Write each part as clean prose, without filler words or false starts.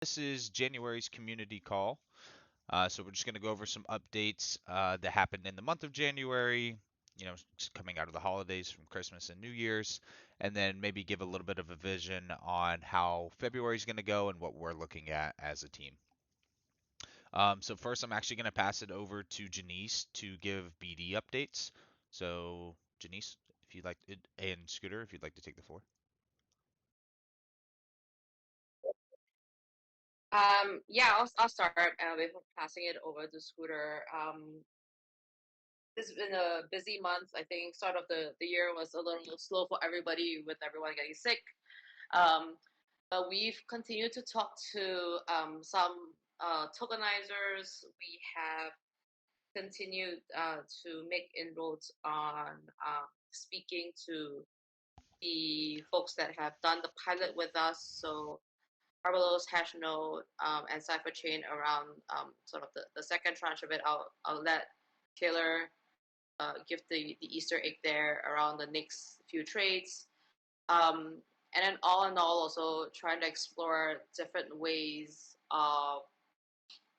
This is January's community call. So we're just going to go over some updates that happened in the month of January, coming out of the holidays from Christmas and New Year's, and then maybe give a little bit of a vision on how February is going to go and what we're looking at as a team. So first, I'm actually going to pass it over to Janice to give BD updates. So Janice, if you'd like, and Scooter, if you'd like to take the floor. Yeah, I'll start with passing it over to Scooter. This has been a busy month. I think start of the year was a little slow for everybody with everyone getting sick. Um, but we've continued to talk to some tokenizers. We have continued to make inroads on speaking to the folks that have done the pilot with us. So Barbados hash node and cipher chain around sort of the second tranche of it. I'll let Taylor give the Easter egg there around the next few trades. Um, and then all in all, also trying to explore different ways of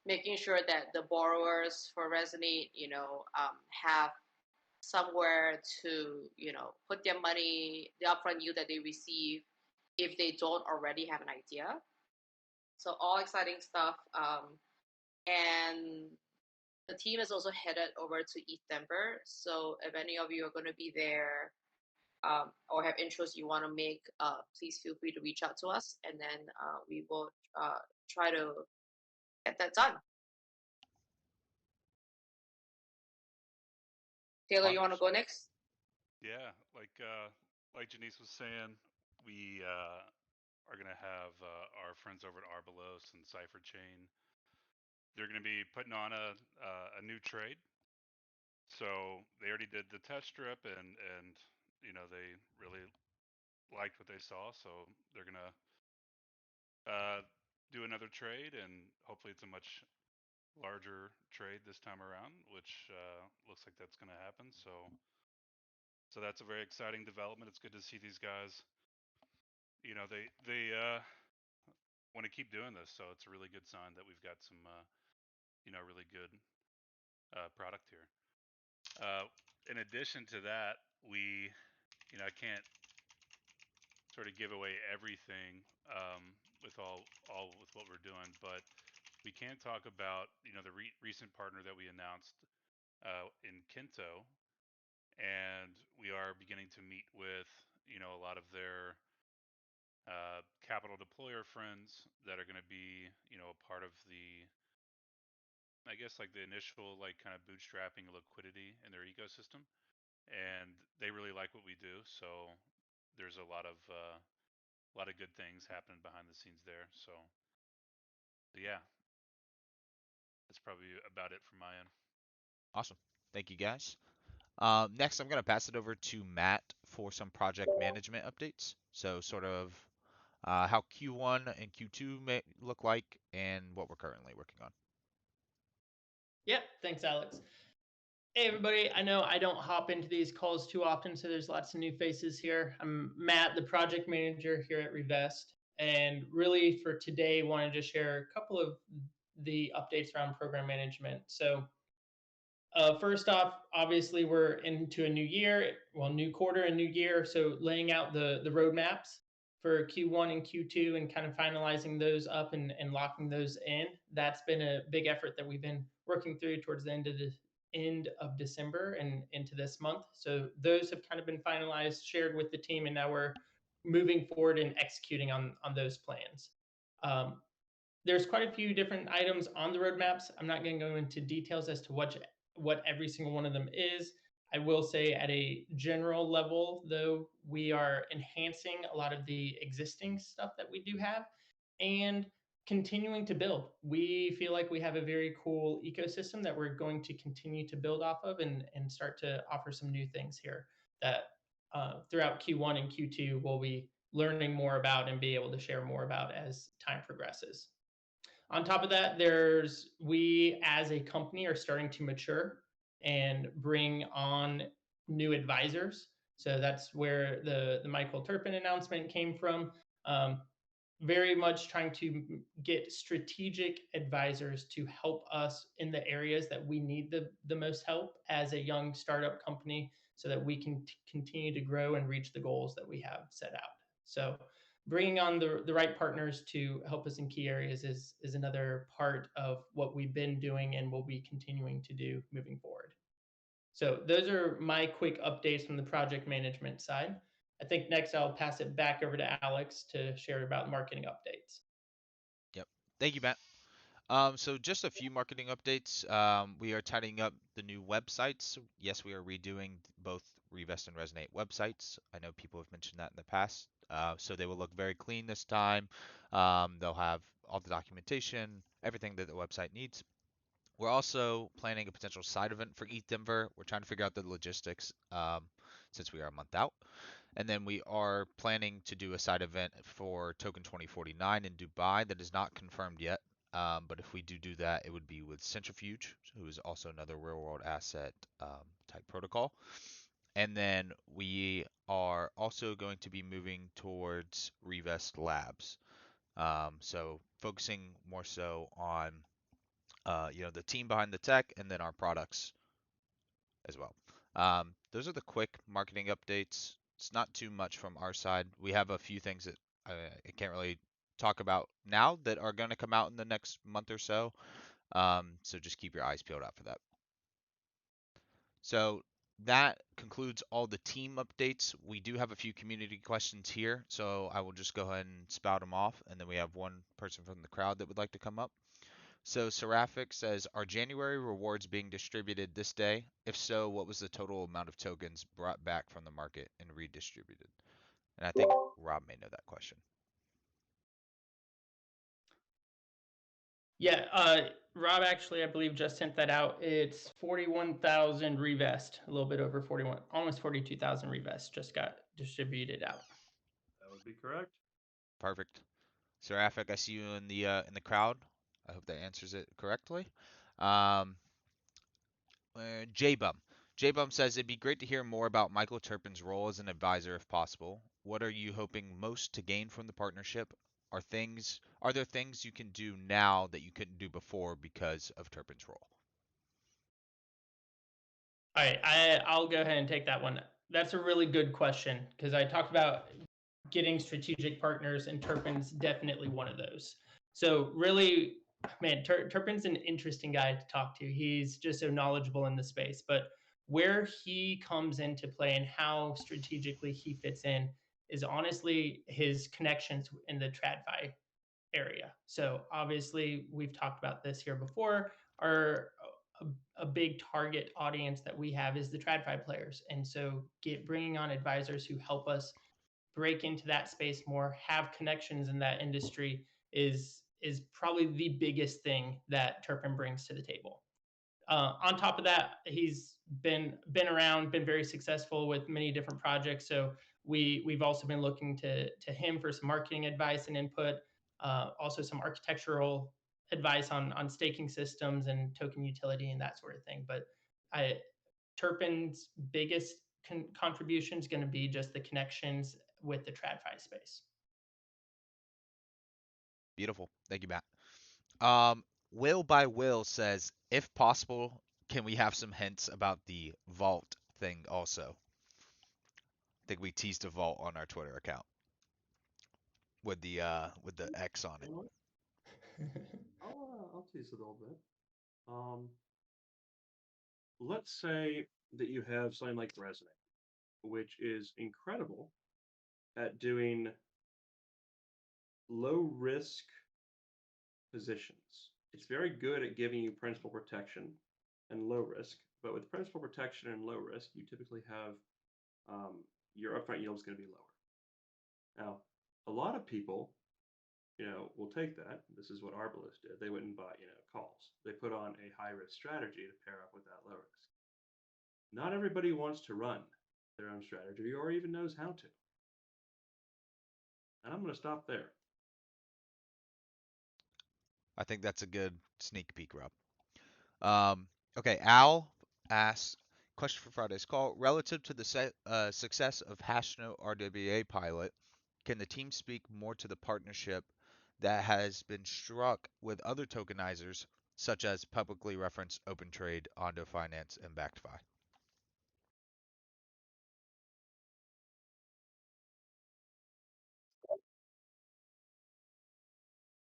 making sure that the borrowers for Resonate, have somewhere to, put their money, the upfront yield that they receive if they don't already have an idea. So all exciting stuff. And the team is also headed over to East Denver. So if any of you are going to be there or have interests you want to make, please feel free to reach out to us, and then we will try to get that done. Taylor, you want to Awesome. go next? Yeah, like Janice was saying, we are gonna have our friends over at Arbalos and Cipher Chain. They're gonna be putting on a new trade. So they already did the test strip, and they really liked what they saw. So they're gonna uh, do another trade, and hopefully it's a much larger trade this time around, which looks like that's gonna happen. So that's a very exciting development. It's good to see these guys. They want to keep doing this, so it's a really good sign that we've got some really good product here. In addition to that, I can't sort of give away everything with all with what we're doing, but we can talk about the recent partner that we announced in Kinto, and we are beginning to meet with a lot of their capital deployer friends that are going to be a part of the, I guess, like the initial like kind of bootstrapping liquidity in their ecosystem, and they really like what we do. So there's a lot of good things happening behind the scenes there. So yeah, that's probably about it from my end. Awesome. Thank you, guys. Next, I'm going to pass it over to Matt for some project management updates. So, sort of how Q1 and Q2 may look like and what we're currently working on. Yep, thanks, Alex. Hey, everybody. I know I don't hop into these calls too often, so there's lots of new faces here. I'm Matt, the project manager here at Revest. And really, for today, wanted to share a couple of the updates around program management. So, first off, obviously, we're into a new year, well, new quarter and new year. So, laying out the roadmaps for Q1 and Q2 and kind of finalizing those up and locking those in. That's been a big effort that we've been working through towards the end of December and into this month. So, those have kind of been finalized, shared with the team, and now we're moving forward and executing on those plans. Um, there's quite a few different items on the roadmaps. I'm not going to go into details as to what every single one of them is. I will say at a general level, though, we are enhancing a lot of the existing stuff that we do have and continuing to build. We feel like we have a very cool ecosystem that we're going to continue to build off of and start to offer some new things here that throughout Q1 and Q2 we'll be learning more about and be able to share more about as time progresses. On top of that, we as a company are starting to mature and bring on new advisors. So that's where the Michael Turpin announcement came from. very much trying to get strategic advisors to help us in the areas that we need the most help as a young startup company so that we can continue to grow and reach the goals that we have set out. So bringing on the right partners to help us in key areas is another part of what we've been doing and will be continuing to do moving forward. So those are my quick updates from the project management side. I think next I'll pass it back over to Alex to share about marketing updates. Yep. Thank you, Matt. So just a few marketing updates. We are tidying up the new websites. Yes, we are redoing both Revest and Resonate websites. I know people have mentioned that in the past. So they will look very clean this time. They'll have all the documentation, everything that the website needs. We're also planning a potential side event for ETH Denver. We're trying to figure out the logistics since we are a month out. And then we are planning to do a side event for Token 2049 in Dubai that is not confirmed yet. But if we do that, it would be with Centrifuge, who is also another real world asset type protocol. And then we are also going to be moving towards Revest Labs. So focusing more so on the team behind the tech and then our products as well. Those are the quick marketing updates. It's not too much from our side. We have a few things that I can't really talk about now that are going to come out in the next month or so. So just keep your eyes peeled out for that. So that concludes all the team updates. We do have a few community questions here, so I will just go ahead and spout them off, and then we have one person from the crowd that would like to come up. So Seraphic says, are January rewards being distributed this day? If so, what was the total amount of tokens brought back from the market and redistributed? And I think Rob may know that question. Yeah, Rob actually, I believe, just sent that out. It's 41,000 Revest, a little bit over 41, almost 42,000 Revest just got distributed out. That would be correct. Perfect. Seraphic, I see you in the crowd. I hope that answers it correctly. Um, J-Bum. J-Bum says it'd be great to hear more about Michael Turpin's role as an advisor if possible. What are you hoping most to gain from the partnership? Are there things you can do now that you couldn't do before because of Turpin's role? All right, I'll go ahead and take that one. That's a really good question because I talked about getting strategic partners, and Turpin's definitely one of those. So really, man, Turpin's an interesting guy to talk to. He's just so knowledgeable in the space, but where he comes into play and how strategically he fits in is honestly his connections in the TradFi area. So obviously, we've talked about this here before. Our a big target audience that we have is the TradFi players, and so bringing on advisors who help us break into that space more, have connections in that industry is probably the biggest thing that Turpin brings to the table. On top of that, he's been around, been very successful with many different projects. So we've also been looking to him for some marketing advice and input, also some architectural advice on staking systems and token utility and that sort of thing. But I, Turpin's biggest contribution is going to be just the connections with the TradFi space. Beautiful. Thank you, Matt. Will by Will says, if possible, can we have some hints about the vault thing also? I think we teased a vault on our Twitter account with the X on it. You know what? I'll tease it a little bit. Let's say that you have something like Resonate, which is incredible at doing low risk positions. It's very good at giving you principal protection and low risk, but with principal protection and low risk, you typically have your upfront yield is going to be lower. Now, a lot of people, will take that. This is what Arbalist did. They wouldn't buy, calls. They put on a high risk strategy to pair up with that low risk. Not everybody wants to run their own strategy or even knows how to. And I'm going to stop there. I think that's a good sneak peek, Rob. Okay, Al asks, question for Friday's call. Relative to the success of Hashnote RWA pilot, can the team speak more to the partnership that has been struck with other tokenizers, such as publicly referenced OpenTrade, Ondo Finance, and BactFi?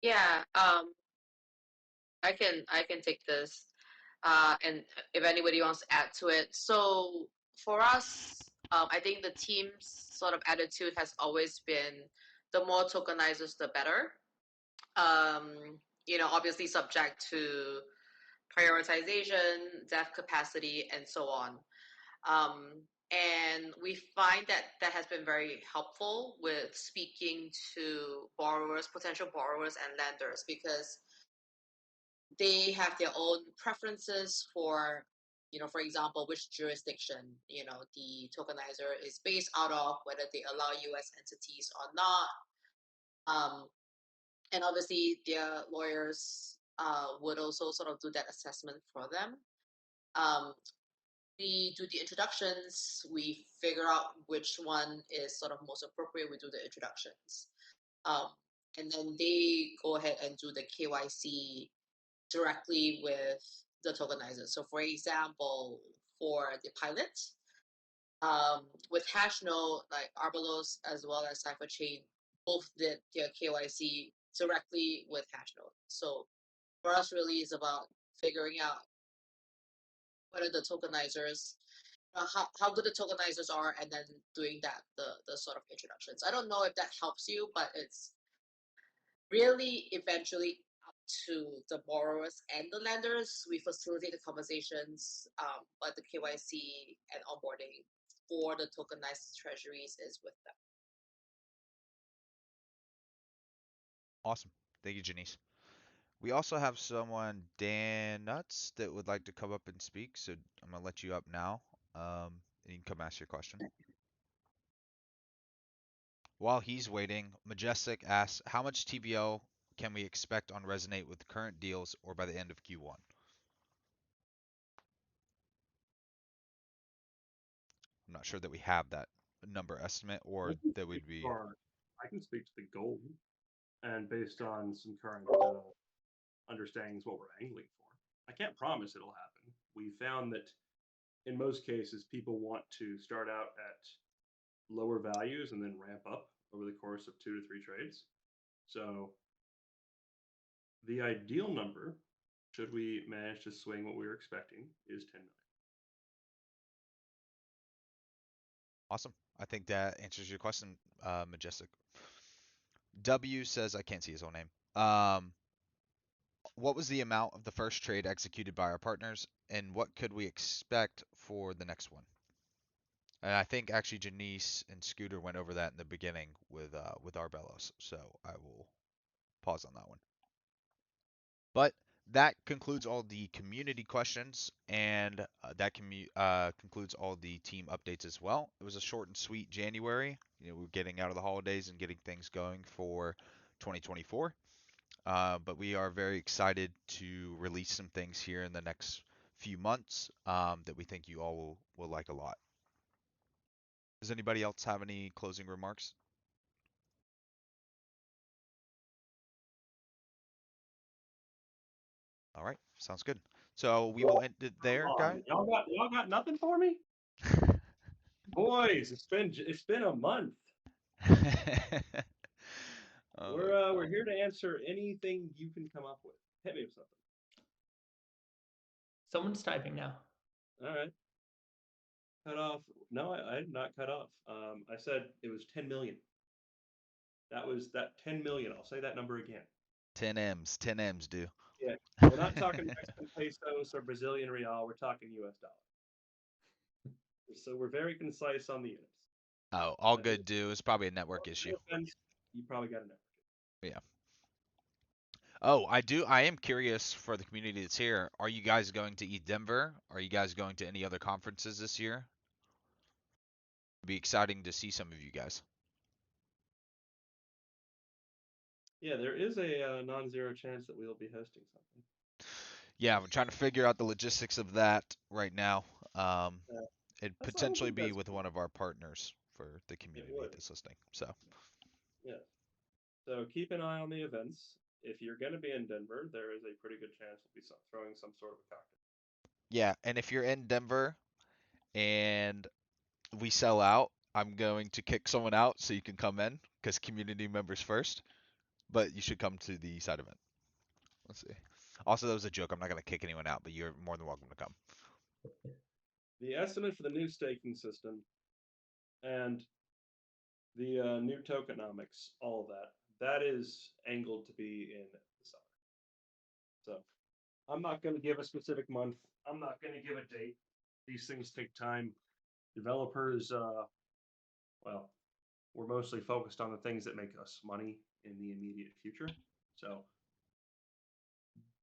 Yeah, I can take this, and if anybody wants to add to it. So for us, I think the team's sort of attitude has always been the more tokenizers, the better. Obviously subject to prioritization, dev capacity, and so on. And we find that has been very helpful with speaking to borrowers, potential borrowers, and lenders because they have their own preferences for, for example, which jurisdiction, the tokenizer is based out of, whether they allow US entities or not. And obviously, their lawyers would also sort of do that assessment for them. Um, we do the introductions, we figure out which one is sort of most appropriate, we do the introductions. Um, and then they go ahead and do the KYC directly with the tokenizer. So, for example, for the pilot, with Hashnote, like Arbalos as well as CipherChain, both did their KYC directly with Hashnote. So for us, really, is about figuring out what are the tokenizers, how good the tokenizers are, and then doing that the sort of introductions. I don't know if that helps you, but it's really eventually up to the borrowers and the lenders. We facilitate the conversations, but the KYC and onboarding for the tokenized treasuries is with them. Awesome. Thank you, Janice. We also have someone, Dan Nuts, that would like to come up and speak. So I'm gonna let you up now. And you can come ask your question. While he's waiting, Majestic asks, how much TVL can we expect on Resonate with current deals or by the end of Q1? I'm not sure that we have that number estimate I or can that speak would be I can speak to the goal, and based on some current understandings what we're angling for. I can't promise it'll happen. We found that in most cases, people want to start out at lower values and then ramp up over the course of 2 to 3 trades. So the ideal number, should we manage to swing what we were expecting, is 10 million. awesome. I think that answers your question, Majestic. W says, I can't see his own name. What was the amount of the first trade executed by our partners, and what could we expect for the next one? And I think actually Janice and Scooter went over that in the beginning with Arbelos, so I will pause on that one. But that concludes all the community questions, and that concludes all the team updates as well. It was a short and sweet January. We're getting out of the holidays and getting things going for 2024. But we are very excited to release some things here in the next few months that we think you all will like a lot. Does anybody else have any closing remarks? All right, sounds good. So we will end it there, guy. Y'all got nothing for me, boys. It's been a month. Oh, We're here to answer anything you can come up with. Hit me with something. Someone's typing now. All right. Cut off. No, I did not cut off. I said it was 10 million. That was that 10 million. I'll say that number again. 10 M's, 10 M's, do. Yeah. We're not talking Mexican pesos or Brazilian real. We're talking US dollar. So we're very concise on the units. Oh, all good, do. It's probably a network issue. Offense, you probably got a network. Yeah. Oh, I am curious for the community that's here. Are you guys going to eat Denver? Are you guys going to any other conferences this year? It'd be exciting to see some of you guys. Yeah, there is a non-zero chance that we'll be hosting something. Yeah, we're trying to figure out the logistics of that right now. Yeah, It'd I don't potentially think be that's with one of our partners for the it community would. that's listening. So, Yeah. So keep an eye on the events. If you're going to be in Denver, there is a pretty good chance we'll be throwing some sort of a cocktail. Yeah, and if you're in Denver and we sell out, I'm going to kick someone out so you can come in because community members first. But you should come to the side event. Let's see. Also, that was a joke. I'm not gonna kick anyone out, but you're more than welcome to come. The estimate for the new staking system and the new tokenomics, all of that, that is angled to be in the summer. So I'm not going to give a specific month. I'm not going to give a date. These things take time. Developers, well, we're mostly focused on the things that make us money in the immediate future. So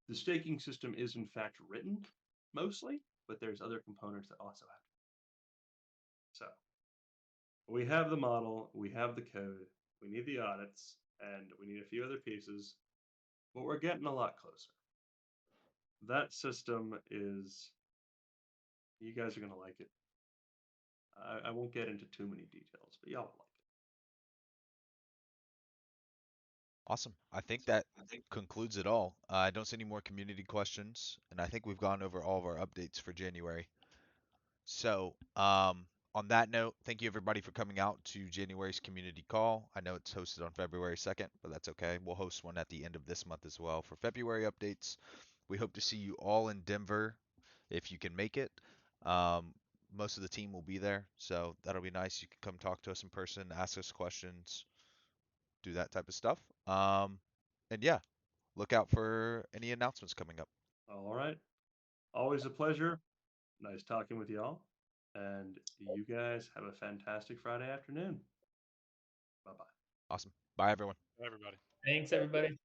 the staking system is in fact written mostly, but there's other components that also have to. So we have the model, we have the code, we need the audits, and we need a few other pieces, but we're getting a lot closer. That system is, you guys are going to like it. I won't get into too many details, but y'all will like Awesome. I think that concludes it all. I don't see any more community questions, and I think we've gone over all of our updates for January. So, on that note, thank you everybody for coming out to January's community call. I know it's hosted on February 2nd, but that's okay. We'll host one at the end of this month as well for February updates. We hope to see you all in Denver if you can make it. Um, most of the team will be there, so that'll be nice. You can come talk to us in person, ask us questions, do that type of stuff. And yeah, look out for any announcements coming up. it. All right. Always a pleasure. Nice talking with y'all. And you guys have a fantastic Friday afternoon. Bye bye. Awesome. Bye, everyone. Everybody. Thanks, everybody.